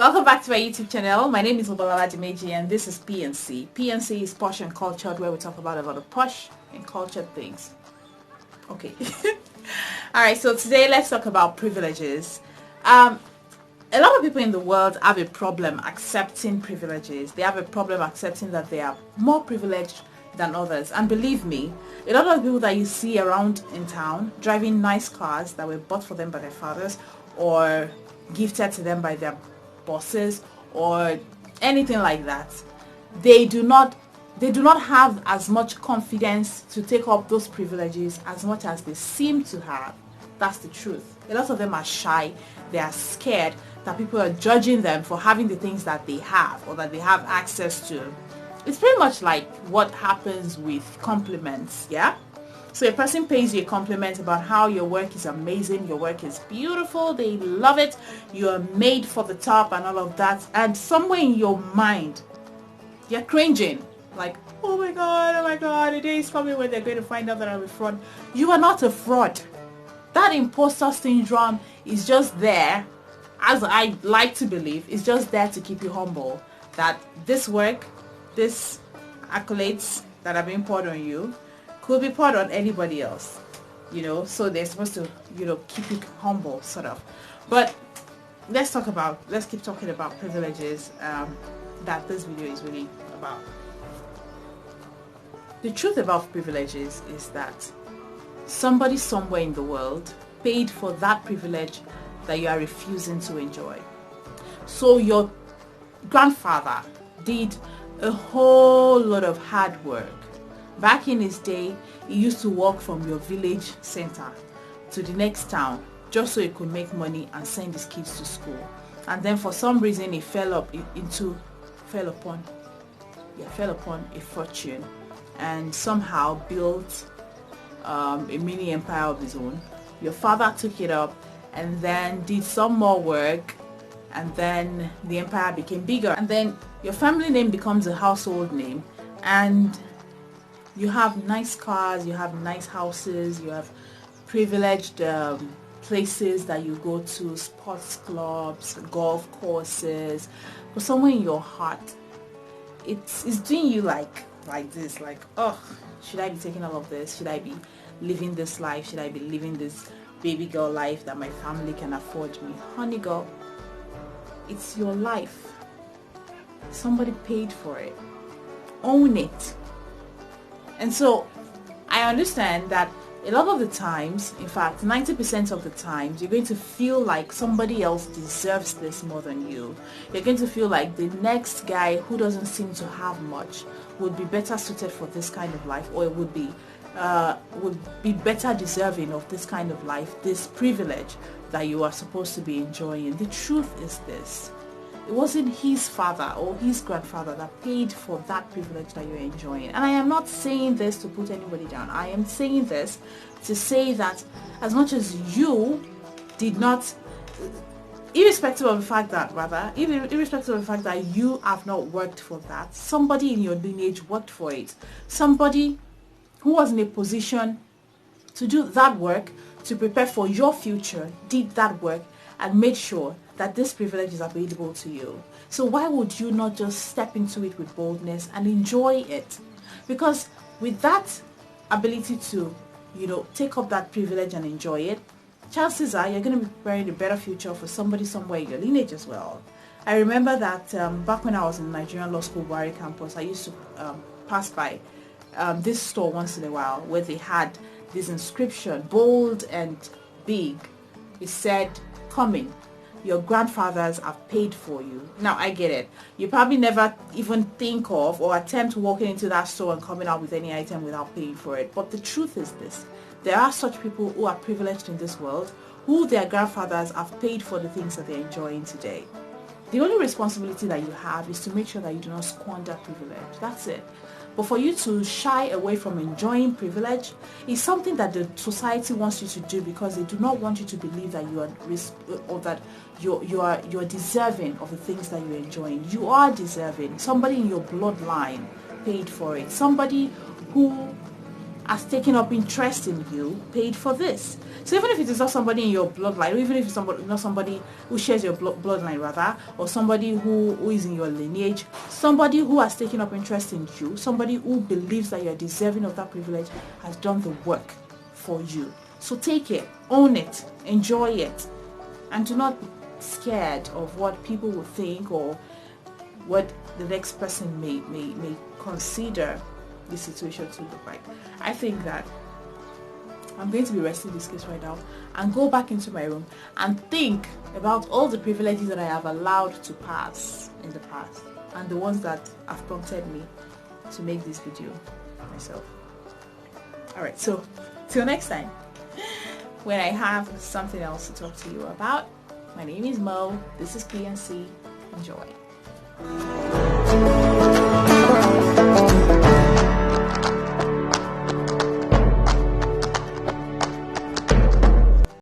Welcome back to my YouTube channel. My name is Obala Dimeji and this is PNC. PNC is Posh and Cultured, where we talk about a lot of posh and cultured things. Okay. Alright, so today let's talk about privileges. A lot of people in the world have a problem accepting privileges. They have a problem accepting that they are more privileged than others. And believe me, a lot of people that you see around in town driving nice cars that were bought for them by their fathers or gifted to them by their bosses or anything like that, they do not have as much confidence to take up those privileges as much as they seem to have. That's the truth. A lot of them are shy. They are scared that people are judging them for having the things that they have or that they have access to. It's pretty much like what happens with compliments, yeah? So a person pays you a compliment about how your work is amazing, your work is beautiful, they love it, you are made for the top and all of that, and somewhere in your mind, you're cringing, like, oh my god, the day is coming when they're going to find out that I'm a fraud. You are not a fraud. That imposter syndrome is just there, as I like to believe, it's just there to keep you humble, that this work, this accolades that are being poured on you, could be poured on anybody else, so they're supposed to, keep you humble, sort of. But let's keep talking about privileges that this video is really about. The truth about privileges is that somebody somewhere in the world paid for that privilege that you are refusing to enjoy. So your grandfather did a whole lot of hard work. Back in his day, he used to walk from your village center to the next town just so he could make money and send his kids to school. And then for some reason he fell upon a fortune and somehow built a mini empire of his own. Your father took it up and then did some more work, and then the empire became bigger, and then your family name becomes a household name, and you have nice cars, you have nice houses, you have privileged places that you go to, sports clubs, golf courses, but somewhere in your heart it's doing you like this, like, oh, should I be taking all of this? Should I be living this life? Should I be living this baby girl life that my family can afford me? Honey girl, it's your life. Somebody paid for it. Own it. And so I understand that a lot of the times, in fact 90% of the times, you're going to feel like somebody else deserves this more than you. You're going to feel like the next guy who doesn't seem to have much would be better suited for this kind of life, or would be better deserving of this kind of life, this privilege that you are supposed to be enjoying. The truth is this: it wasn't his father or his grandfather that paid for that privilege that you're enjoying. And I am not saying this to put anybody down. I am saying this to say that as much as you did not, irrespective of the fact that you have not worked for that, somebody in your lineage worked for it. Somebody who was in a position to do that work, to prepare for your future, did that work and made sure that this privilege is available to you. So why would you not just step into it with boldness and enjoy it? Because with that ability to, take up that privilege and enjoy it, chances are you're going to be preparing a better future for somebody somewhere in your lineage as well. I remember that back when I was in Nigerian Law School, Buhari campus, I used to pass by this store once in a while where they had this inscription, bold and big. It said, "Coming. Your grandfathers have paid for you." Now I get it. You probably never even think of or attempt walking into that store and coming out with any item without paying for it. But the truth is this: there are such people who are privileged in this world, who their grandfathers have paid for the things that they're enjoying today. The only responsibility that you have is to make sure that you do not squander privilege. That's it. But for you to shy away from enjoying privilege is something that the society wants you to do, because they do not want you to believe that you are or that you're deserving of the things that you're enjoying. You are deserving. Somebody in your bloodline paid for it. Somebody who has taken up interest in you paid for this. So even if it is not somebody in your bloodline, or even if it's not somebody who shares your bloodline rather, or somebody who is in your lineage, somebody who has taken up interest in you, somebody who believes that you're deserving of that privilege has done the work for you. So take it, own it, enjoy it, and do not be scared of what people will think or what the next person may consider the situation to look like. I think that I'm going to be resting this case right now and go back into my room and think about all the privileges that I have allowed to pass in the past and the ones that have prompted me to make this video myself. Alright, so till next time, when I have something else to talk to you about. My name is Mo, this is PNC, enjoy.